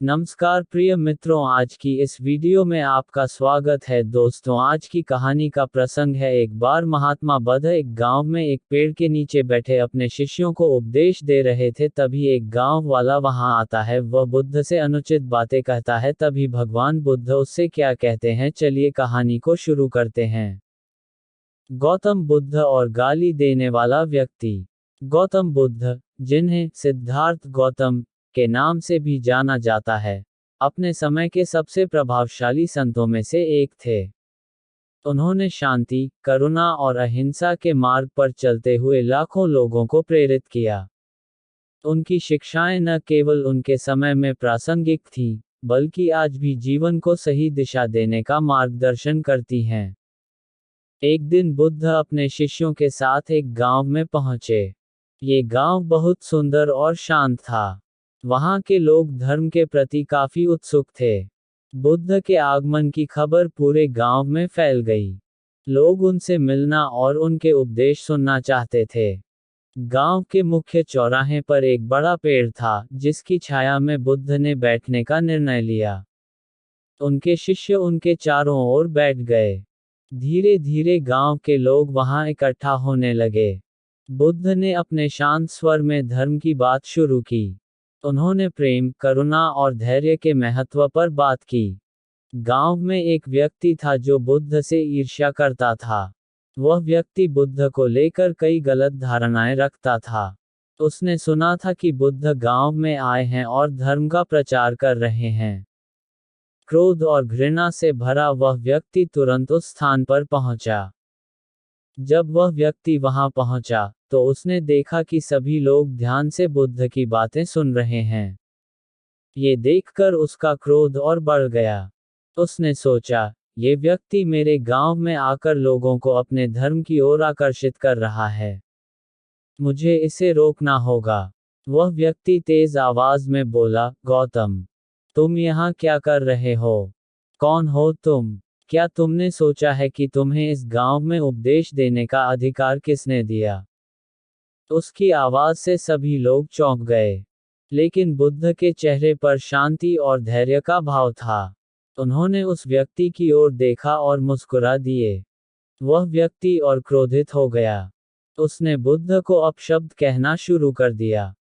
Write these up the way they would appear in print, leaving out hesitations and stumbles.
नमस्कार प्रिय मित्रों, आज की इस वीडियो में आपका स्वागत है। दोस्तों, आज की कहानी का प्रसंग है, एक बार महात्मा बुद्ध एक गांव में एक पेड़ के नीचे बैठे अपने शिष्यों को उपदेश दे रहे थे। तभी एक गांव वाला वहां आता है। वह बुद्ध से अनुचित बातें कहता है। तभी भगवान बुद्ध उससे क्या कहते हैं, चलिए कहानी को शुरू करते हैं। गौतम बुद्ध और गाली देने वाला व्यक्ति। गौतम बुद्ध, जिन्हें सिद्धार्थ गौतम के नाम से भी जाना जाता है, अपने समय के सबसे प्रभावशाली संतों में से एक थे। उन्होंने शांति, करुणा और अहिंसा के मार्ग पर चलते हुए लाखों लोगों को प्रेरित किया। उनकी शिक्षाएं न केवल उनके समय में प्रासंगिक थीं, बल्कि आज भी जीवन को सही दिशा देने का मार्गदर्शन करती हैं। एक दिन बुद्ध अपने शिष्यों के साथ एक गांव में पहुंचे। ये गांव बहुत सुंदर और शांत था। वहां के लोग धर्म के प्रति काफी उत्सुक थे। बुद्ध के आगमन की खबर पूरे गांव में फैल गई। लोग उनसे मिलना और उनके उपदेश सुनना चाहते थे। गांव के मुख्य चौराहे पर एक बड़ा पेड़ था, जिसकी छाया में बुद्ध ने बैठने का निर्णय लिया। उनके शिष्य उनके चारों ओर बैठ गए। धीरे धीरे गांव के लोग वहां इकट्ठा होने लगे। बुद्ध ने अपने शांत स्वर में धर्म की बात शुरू की। उन्होंने प्रेम, करुणा और धैर्य के महत्व पर बात की। गांव में एक व्यक्ति था जो बुद्ध से ईर्ष्या करता था। वह व्यक्ति बुद्ध को लेकर कई गलत धारणाएं रखता था। उसने सुना था कि बुद्ध गांव में आए हैं और धर्म का प्रचार कर रहे हैं। क्रोध और घृणा से भरा वह व्यक्ति तुरंत उस स्थान पर पहुंचा। जब वह व्यक्ति वहां पहुंचा, तो उसने देखा कि सभी लोग ध्यान से बुद्ध की बातें सुन रहे हैं। ये देखकर उसका क्रोध और बढ़ गया। उसने सोचा, ये व्यक्ति मेरे गांव में आकर लोगों को अपने धर्म की ओर आकर्षित कर रहा है। मुझे इसे रोकना होगा। वह व्यक्ति तेज आवाज में बोला, गौतम, तुम यहाँ क्या कर रहे हो? कौन हो तुम? क्या तुमने सोचा है कि तुम्हें इस गांव में उपदेश देने का अधिकार किसने दिया? उसकी आवाज से सभी लोग चौंक गए। लेकिन बुद्ध के चेहरे पर शांति और धैर्य का भाव था। उन्होंने उस व्यक्ति की ओर देखा और मुस्कुरा दिए। वह व्यक्ति और क्रोधित हो गया। उसने बुद्ध को अपशब्द कहना शुरू कर दिया।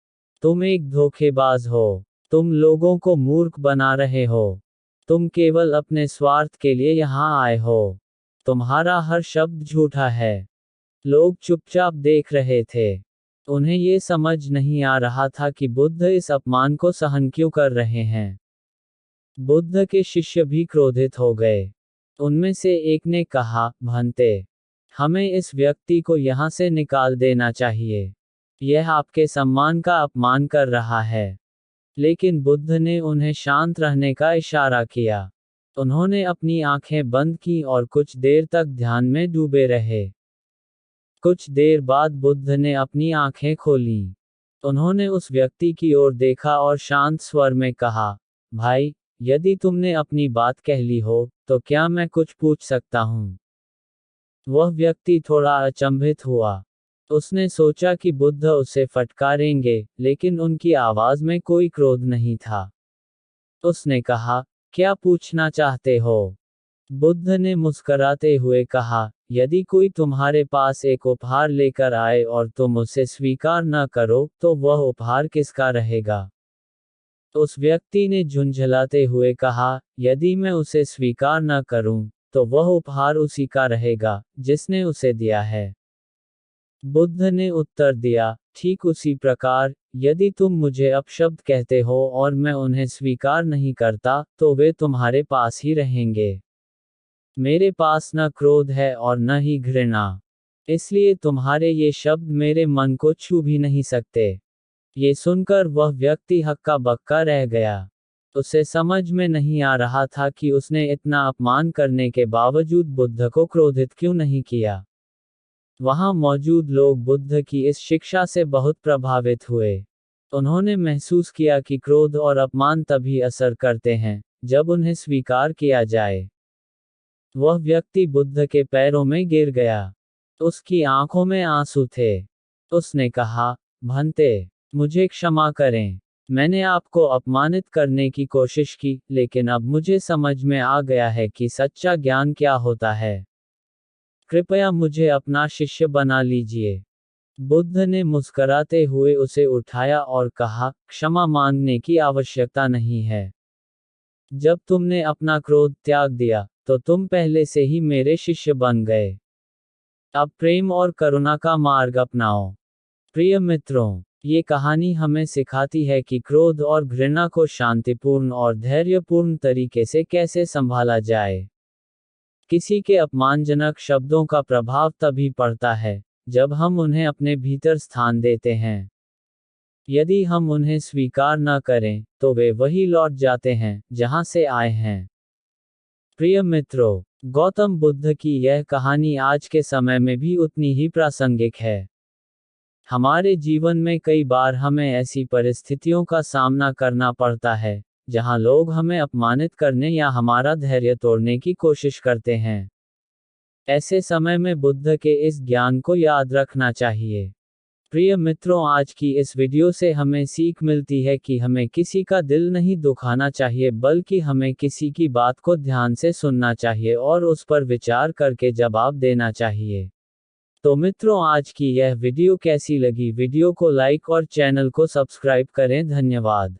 तुम एक धोखेबाज हो। तुम लोगों को मूर्ख बना रहे हो। तुम केवल अपने स्वार्थ के लिए यहाँ आए हो। तुम्हारा हर शब्द झूठा है। लोग चुपचाप देख रहे थे। उन्हें ये समझ नहीं आ रहा था कि बुद्ध इस अपमान को सहन क्यों कर रहे हैं। बुद्ध के शिष्य भी क्रोधित हो गए। उनमें से एक ने कहा, भंते, हमें इस व्यक्ति को यहाँ से निकाल देना चाहिए। यह आपके सम्मान का अपमान कर रहा है। लेकिन बुद्ध ने उन्हें शांत रहने का इशारा किया। उन्होंने अपनी आंखें बंद की और कुछ देर तक ध्यान में डूबे रहे। कुछ देर बाद बुद्ध ने अपनी आंखें खोलीं। उन्होंने उस व्यक्ति की ओर देखा और शांत स्वर में कहा, भाई, यदि तुमने अपनी बात कह ली हो, तो क्या मैं कुछ पूछ सकता हूँ? वह व्यक्ति थोड़ा अचंभित हुआ। उसने सोचा कि बुद्ध उसे फटकारेंगे, लेकिन उनकी आवाज में कोई क्रोध नहीं था। उसने कहा, क्या पूछना चाहते हो? बुद्ध ने मुस्कराते हुए कहा, यदि कोई तुम्हारे पास एक उपहार लेकर आए और तुम उसे स्वीकार न करो, तो वह उपहार किसका रहेगा? उस व्यक्ति ने झुंझलाते हुए कहा, यदि मैं उसे स्वीकार न करूं, तो वह उपहार उसी का रहेगा, जिसने उसे दिया है। बुद्ध ने उत्तर दिया, ठीक उसी प्रकार, यदि तुम मुझे अपशब्द कहते हो और मैं उन्हें स्वीकार नहीं करता, तो वे तुम्हारे पास ही रहेंगे। मेरे पास न क्रोध है और न ही घृणा। इसलिए तुम्हारे ये शब्द मेरे मन को छू भी नहीं सकते। ये सुनकर वह व्यक्ति हक्का बक्का रह गया। उसे समझ में नहीं आ रहा था कि उसने इतना अपमान करने के बावजूद बुद्ध को क्रोधित क्यों नहीं किया। वहां मौजूद लोग बुद्ध की इस शिक्षा से बहुत प्रभावित हुए। उन्होंने महसूस किया कि क्रोध और अपमान तभी असर करते हैं, जब उन्हें स्वीकार किया जाए। वह व्यक्ति बुद्ध के पैरों में गिर गया। उसकी आंखों में आंसू थे। उसने कहा, भंते, मुझे क्षमा करें। मैंने आपको अपमानित करने की कोशिश की, लेकिन अब मुझे समझ में आ गया है कि सच्चा ज्ञान क्या होता है। कृपया मुझे अपना शिष्य बना लीजिए। बुद्ध ने मुस्कुराते हुए उसे उठाया और कहा, क्षमा मांगने की आवश्यकता नहीं है। जब तुमने अपना क्रोध त्याग दिया, तो तुम पहले से ही मेरे शिष्य बन गए। अब प्रेम और करुणा का मार्ग अपनाओ। प्रिय मित्रों, ये कहानी हमें सिखाती है कि क्रोध और घृणा को शांतिपूर्ण और धैर्यपूर्ण तरीके से कैसे संभाला जाए। किसी के अपमानजनक शब्दों का प्रभाव तभी पड़ता है, जब हम उन्हें अपने भीतर स्थान देते हैं। यदि हम उन्हें स्वीकार न करें, तो वे वही लौट जाते हैं, जहां से आए हैं। प्रिय मित्रों, गौतम बुद्ध की यह कहानी आज के समय में भी उतनी ही प्रासंगिक है। हमारे जीवन में कई बार हमें ऐसी परिस्थितियों का सामना करना पड़ता है, जहां लोग हमें अपमानित करने या हमारा धैर्य तोड़ने की कोशिश करते हैं। ऐसे समय में बुद्ध के इस ज्ञान को याद रखना चाहिए। प्रिय मित्रों, आज की इस वीडियो से हमें सीख मिलती है कि हमें किसी का दिल नहीं दुखाना चाहिए, बल्कि हमें किसी की बात को ध्यान से सुनना चाहिए और उस पर विचार करके जवाब देना चाहिए। तो मित्रों, आज की यह वीडियो कैसी लगी? वीडियो को लाइक और चैनल को सब्सक्राइब करें। धन्यवाद।